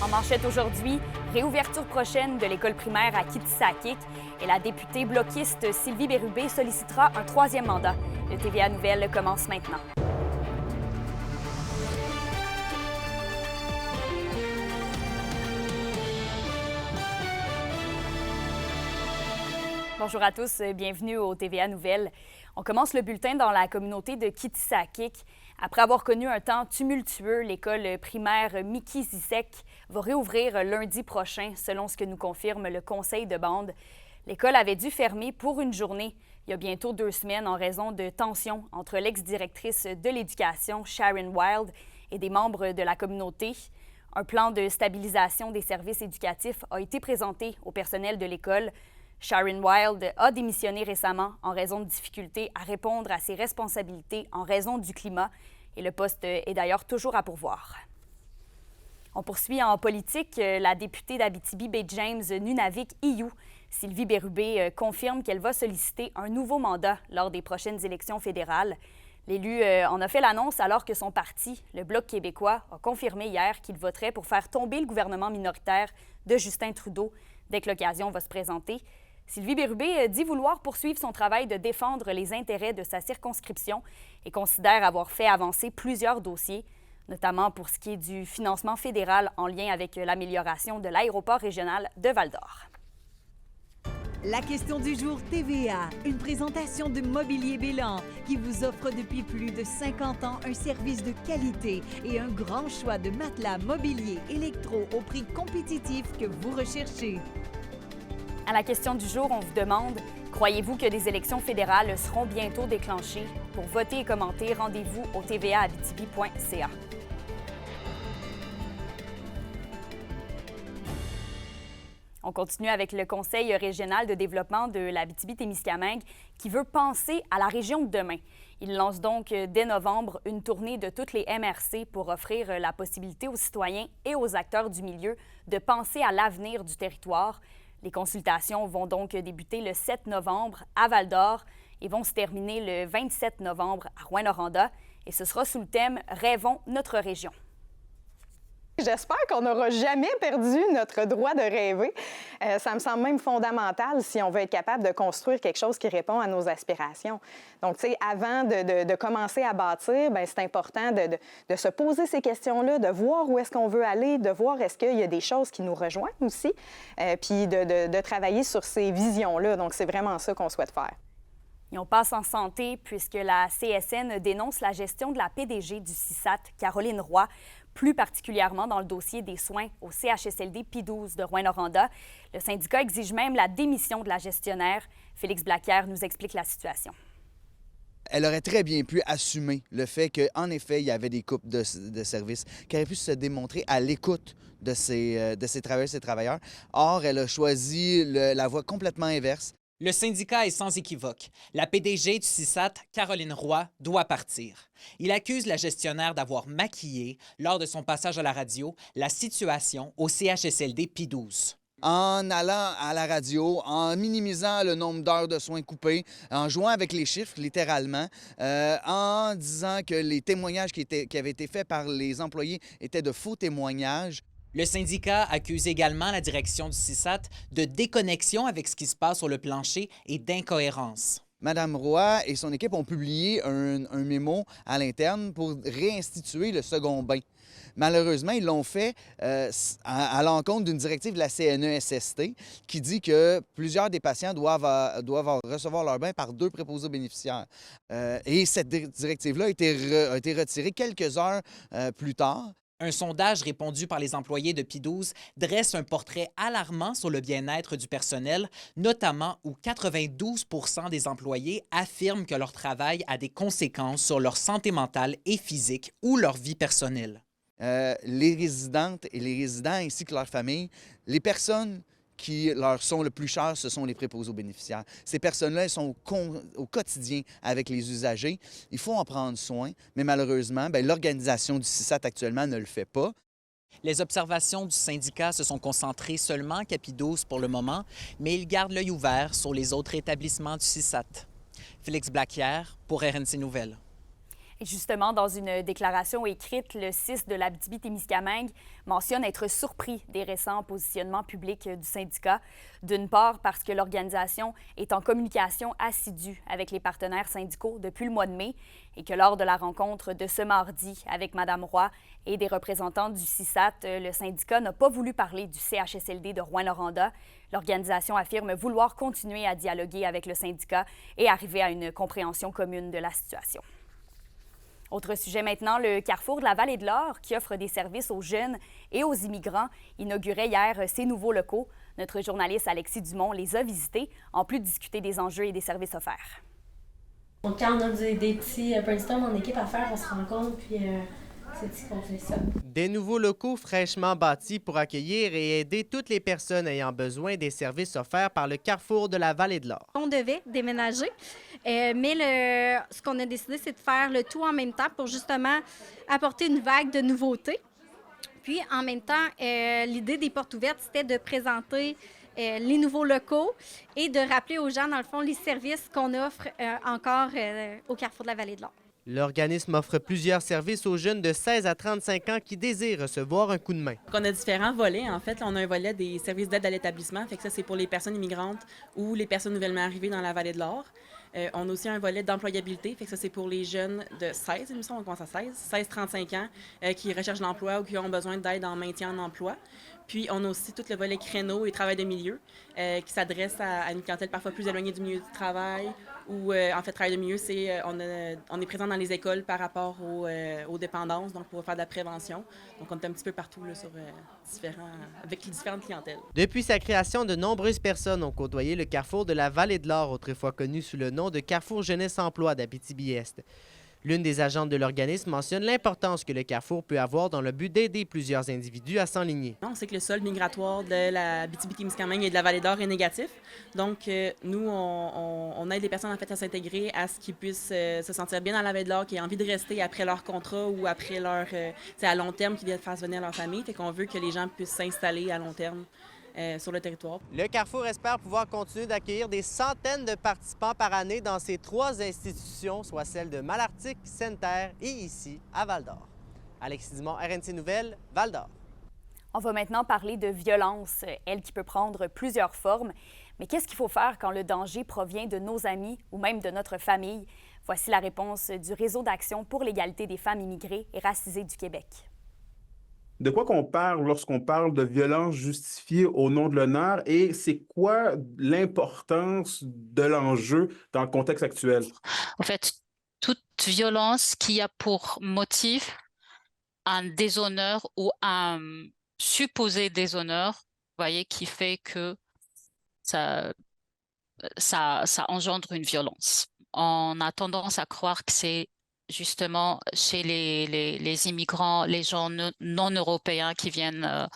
En manchette aujourd'hui, réouverture prochaine de l'école primaire à Kitsakik et la députée bloquiste Sylvie Bérubé sollicitera un troisième mandat. Le TVA Nouvelles commence maintenant. Bonjour à tous, bienvenue au TVA Nouvelles. On commence le bulletin dans la communauté de Kitsakik. Après avoir connu un temps tumultueux, l'école primaire Miki Zizek va réouvrir lundi prochain, selon ce que nous confirme le conseil de bande. L'école avait dû fermer pour une journée il y a bientôt 2 semaines en raison de tensions entre l'ex-directrice de l'éducation, Sharon Wild, et des membres de la communauté. Un plan de stabilisation des services éducatifs a été présenté au personnel de l'école. Sharon Wild a démissionné récemment en raison de difficultés à répondre à ses responsabilités en raison du climat et le poste est d'ailleurs toujours à pourvoir. On poursuit en politique. La députée d'Abitibi-Baie-James, Nunavik-Iyou, Sylvie Bérubé, confirme qu'elle va solliciter un nouveau mandat lors des prochaines élections fédérales. L'élu en a fait l'annonce alors que son parti, le Bloc québécois, a confirmé hier qu'il voterait pour faire tomber le gouvernement minoritaire de Justin Trudeau dès que l'occasion va se présenter. Sylvie Bérubé dit vouloir poursuivre son travail de défendre les intérêts de sa circonscription et considère avoir fait avancer plusieurs dossiers, notamment pour ce qui est du financement fédéral en lien avec l'amélioration de l'aéroport régional de Val-d'Or. La question du jour TVA, une présentation de Mobilier Bélan qui vous offre depuis plus de 50 ans un service de qualité et un grand choix de matelas mobilier électro au prix compétitif que vous recherchez. À la question du jour, on vous demande « Croyez-vous que des élections fédérales seront bientôt déclenchées? » Pour voter et commenter, rendez-vous au tvaabitibi.ca. On continue avec le Conseil régional de développement de l'Abitibi-Témiscamingue qui veut penser à la région de demain. Il lance donc dès novembre une tournée de toutes les MRC pour offrir la possibilité aux citoyens et aux acteurs du milieu de penser à l'avenir du territoire. Les consultations vont donc débuter le 7 novembre à Val-d'Or et vont se terminer le 27 novembre à Rouyn-Noranda. Et ce sera sous le thème « Rêvons notre région ». J'espère qu'on n'aura jamais perdu notre droit de rêver. Ça me semble même fondamental si on veut être capable de construire quelque chose qui répond à nos aspirations. Donc, tu sais, avant de commencer à bâtir, bien, c'est important de se poser ces questions-là, de voir où est-ce qu'on veut aller, de voir est-ce qu'il y a des choses qui nous rejoignent aussi, puis de travailler sur ces visions-là. Donc, c'est vraiment ça qu'on souhaite faire. Et on passe en santé puisque la CSN dénonce la gestion de la PDG du CISAT, Caroline Roy, plus particulièrement dans le dossier des soins au CHSLD P12 de Rouyn-Noranda. Le syndicat exige même la démission de la gestionnaire. Félix Blaquière nous explique la situation. Elle aurait très bien pu assumer le fait qu'en effet, il y avait des coupes de services, qu'elle aurait pu se démontrer à l'écoute de ses travailleuses et travailleurs. Or, elle a choisi la voie complètement inverse. Le syndicat est sans équivoque. La PDG du CISAT, Caroline Roy, doit partir. Il accuse la gestionnaire d'avoir maquillé, lors de son passage à la radio, la situation au CHSLD P12. En allant à la radio, en minimisant le nombre d'heures de soins coupés, en jouant avec les chiffres, littéralement, en disant que les témoignages qui avaient été faits par les employés étaient de faux témoignages. Le syndicat accuse également la direction du CISAT de déconnexion avec ce qui se passe sur le plancher et d'incohérence. Madame Roy et son équipe ont publié un mémo à l'interne pour réinstituer le second bain. Malheureusement, ils l'ont fait à l'encontre d'une directive de la CNESST qui dit que plusieurs des patients doivent recevoir leur bain par 2 préposés aux bénéficiaires. Et cette directive-là a été retirée quelques heures plus tard. Un sondage répondu par les employés de P12 dresse un portrait alarmant sur le bien-être du personnel, notamment où 92 % des employés affirment que leur travail a des conséquences sur leur santé mentale et physique ou leur vie personnelle. Les résidentes et les résidents ainsi que leurs familles, les personnes qui leur sont le plus chères, ce sont les préposés aux bénéficiaires. Ces personnes-là, elles sont au quotidien avec les usagers. Il faut en prendre soin, mais malheureusement, l'organisation du CISAT actuellement ne le fait pas. Les observations du syndicat se sont concentrées seulement à P12 pour le moment, mais il garde l'œil ouvert sur les autres établissements du CISAT. Félix Blaquière pour RNC Nouvelles. Et justement, dans une déclaration écrite, le CIS de l'Abitibi-Témiscamingue mentionne être surpris des récents positionnements publics du syndicat. D'une part, parce que l'organisation est en communication assidue avec les partenaires syndicaux depuis le mois de mai et que lors de la rencontre de ce mardi avec Mme Roy et des représentants du CISAT, le syndicat n'a pas voulu parler du CHSLD de Rouyn-Noranda. L'organisation affirme vouloir continuer à dialoguer avec le syndicat et arriver à une compréhension commune de la situation. Autre sujet maintenant, le Carrefour de la Vallée de l'Or, qui offre des services aux jeunes et aux immigrants, inaugurait hier ses nouveaux locaux. Notre journaliste Alexis Dumont les a visités, en plus de discuter des enjeux et des services offerts. Donc, quand on a des petits brainstorm en équipe à faire, on se rencontre, puis c'est ici qu'on fait ça. Des nouveaux locaux fraîchement bâtis pour accueillir et aider toutes les personnes ayant besoin des services offerts par le Carrefour de la Vallée de l'Or. On devait déménager, mais ce qu'on a décidé, c'est de faire le tout en même temps pour justement apporter une vague de nouveautés. Puis, en même temps, l'idée des portes ouvertes, c'était de présenter les nouveaux locaux et de rappeler aux gens, dans le fond, les services qu'on offre encore au Carrefour de la Vallée de l'Or. L'organisme offre plusieurs services aux jeunes de 16 à 35 ans qui désirent recevoir un coup de main. On a différents volets. En fait, on a un volet des services d'aide à l'établissement. Fait que ça, c'est pour les personnes immigrantes ou les personnes nouvellement arrivées dans la Vallée de l'Or. On a aussi un volet d'employabilité. Fait que ça, c'est pour les jeunes de 16, il me semble, on commence à 16-35 ans, qui recherchent l'emploi ou qui ont besoin d'aide en maintien en emploi. Puis, on a aussi tout le volet créneau et travail de milieu, qui s'adresse à une clientèle parfois plus éloignée du milieu du travail. Ou en fait, travail de milieu, c'est on est présent dans les écoles par rapport aux dépendances, donc pour faire de la prévention. Donc, on est un petit peu partout là, avec les différentes clientèles. Depuis sa création, de nombreuses personnes ont côtoyé le Carrefour de la Vallée de l'Or, autrefois connu sous le nom de Carrefour Jeunesse Emploi d'Abitibi-Est. L'une des agentes de l'organisme mentionne l'importance que le Carrefour peut avoir dans le but d'aider plusieurs individus à s'enligner. On sait que le solde migratoire de la Abitibi-Témiscamingue et de la Vallée d'Or est négatif. Donc, nous, on aide les personnes en fait, à s'intégrer, à ce qu'ils puissent se sentir bien dans la Vallée d'Or, qui aient envie de rester après leur contrat ou après leur à long terme, qu'ils fassent venir leur famille. Fait qu'on veut que les gens puissent s'installer à long terme sur le territoire. Le Carrefour espère pouvoir continuer d'accueillir des centaines de participants par année dans ces 3 institutions, soit celles de Malartic, Sainte-Terre et ici, à Val-d'Or. Alexis Dumont, RNC Nouvelles, Val-d'Or. On va maintenant parler de violence, elle qui peut prendre plusieurs formes. Mais qu'est-ce qu'il faut faire quand le danger provient de nos amis ou même de notre famille? Voici la réponse du Réseau d'action pour l'égalité des femmes immigrées et racisées du Québec. De quoi qu'on parle lorsqu'on parle de violence justifiée au nom de l'honneur et c'est quoi l'importance de l'enjeu dans le contexte actuel? En fait, toute violence qui a pour motif un déshonneur ou un supposé déshonneur, vous voyez, qui fait que ça engendre une violence. On a tendance à croire que c'est justement chez les immigrants, les gens non européens qui viennent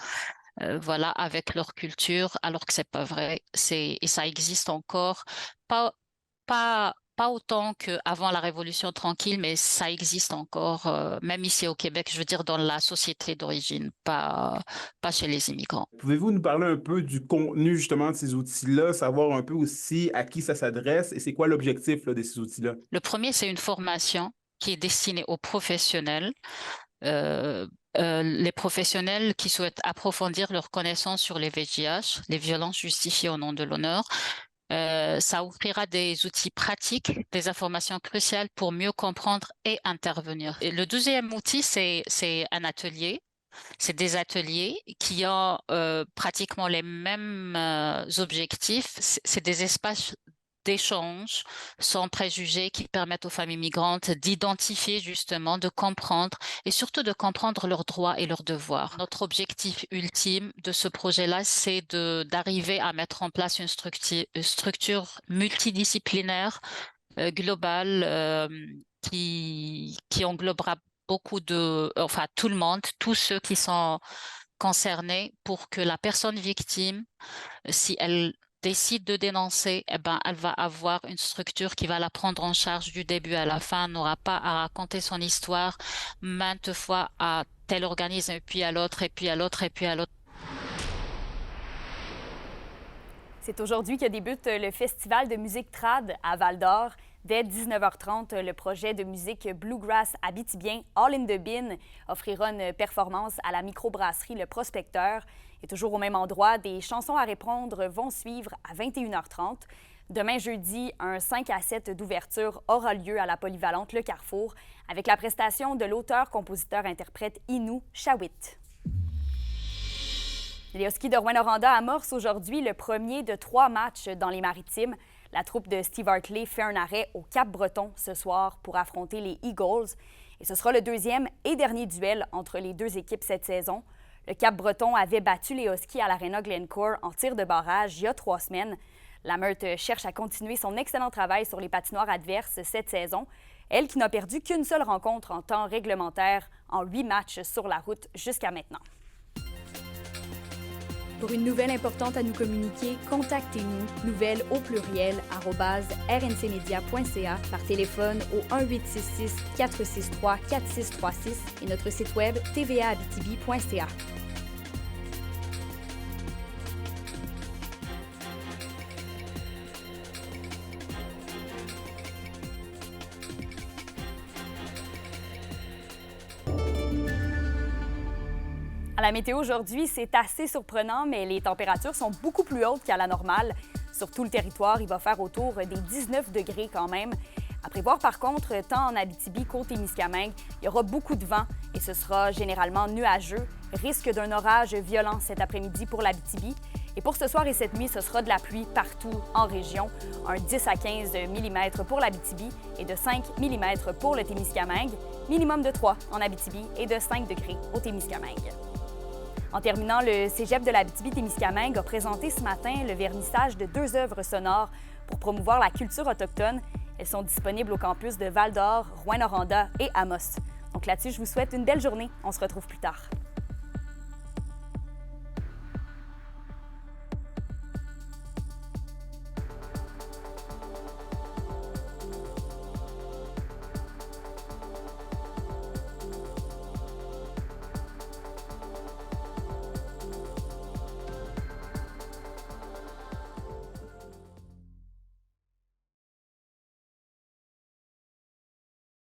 voilà, avec leur culture, alors que c'est pas vrai. Et ça existe encore, pas autant qu'avant la Révolution tranquille, mais ça existe encore, même ici au Québec, je veux dire dans la société d'origine, pas chez les immigrants. Pouvez-vous nous parler un peu du contenu justement de ces outils-là, savoir un peu aussi à qui ça s'adresse et c'est quoi l'objectif de ces outils-là? Le premier, c'est une formation qui est destinée aux professionnels. Les professionnels qui souhaitent approfondir leurs connaissances sur les VIH, les violences justifiées au nom de l'honneur. Ça offrira des outils pratiques, des informations cruciales pour mieux comprendre et intervenir. Et le deuxième outil, c'est un atelier. C'est des ateliers qui ont pratiquement les mêmes objectifs. C'est des espaces d'échange sans préjugés qui permettent aux femmes immigrantes d'identifier justement, de comprendre et surtout de comprendre leurs droits et leurs devoirs. Notre objectif ultime de ce projet-là, c'est d'arriver à mettre en place une structure multidisciplinaire, globale, qui englobera beaucoup tout le monde, tous ceux qui sont concernés pour que la personne victime, si elle décide de dénoncer, elle va avoir une structure qui va la prendre en charge du début à la fin, n'aura pas à raconter son histoire maintes fois à tel organisme, et puis à l'autre, et puis à l'autre, et puis à l'autre. C'est aujourd'hui que débute le Festival de musique trad à Val-d'Or. Dès 19h30, le projet de musique Bluegrass abitibien All in the Bin offrira une performance à la microbrasserie Le Prospecteur. Et toujours au même endroit, des chansons à répondre vont suivre à 21h30. Demain jeudi, un 5 à 7 d'ouverture aura lieu à la polyvalente Le Carrefour avec la prestation de l'auteur-compositeur-interprète Inou Shawit. Les Huskies de Rouyn-Noranda amorcent aujourd'hui le premier de 3 matchs dans les Maritimes. La troupe de Steve Hartley fait un arrêt au Cap-Breton ce soir pour affronter les Eagles. Et ce sera le deuxième et dernier duel entre les deux équipes cette saison. Le Cap-Breton avait battu les Huskies à l'Arena Glencore en tir de barrage il y a 3 semaines. La Meute cherche à continuer son excellent travail sur les patinoires adverses cette saison, elle qui n'a perdu qu'une seule rencontre en temps réglementaire en 8 matchs sur la route jusqu'à maintenant. Pour une nouvelle importante à nous communiquer, contactez-nous, nouvelles au pluriel, @rncmedia.ca, par téléphone au 1-866-463-4636 et notre site web tvaabitibi.ca. À la météo aujourd'hui, c'est assez surprenant, mais les températures sont beaucoup plus hautes qu'à la normale. Sur tout le territoire, il va faire autour des 19 degrés quand même. À prévoir par contre, tant en Abitibi qu'au Témiscamingue, il y aura beaucoup de vent et ce sera généralement nuageux. Risque d'un orage violent cet après-midi pour l'Abitibi. Et pour ce soir et cette nuit, ce sera de la pluie partout en région. Un 10 à 15 mm pour l'Abitibi et de 5 mm pour le Témiscamingue. Minimum de 3 en Abitibi et de 5 degrés au Témiscamingue. En terminant, le Cégep de l'Abitibi-Témiscamingue a présenté ce matin le vernissage de 2 œuvres sonores pour promouvoir la culture autochtone. Elles sont disponibles au campus de Val-d'Or, Rouyn-Noranda et Amos. Donc là-dessus, je vous souhaite une belle journée. On se retrouve plus tard.